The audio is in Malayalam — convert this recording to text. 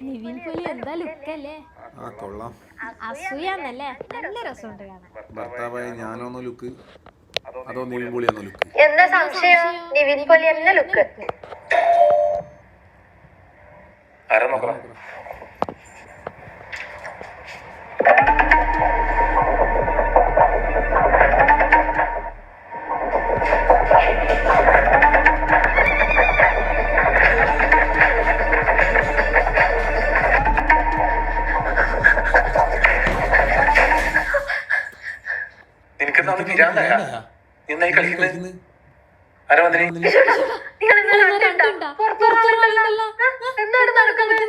നിവിൻ പോലി എന്താ ലുക്കല്ലേ. ആ കൊള്ളാം. അസൂയാന്നല്ലേ, നല്ല രസമുണ്ട് കാണാൻ. ഭർത്താവായ ഞാനോന്നോ ലുക്ക് അതോ നിവിൻ പോളി എന്നോ ലുക്ക്? എന്താ സംശയം? നിവിൻ പോലി എന്ന ലുക്ക്. എന്താണ് നടക്കുന്നത്?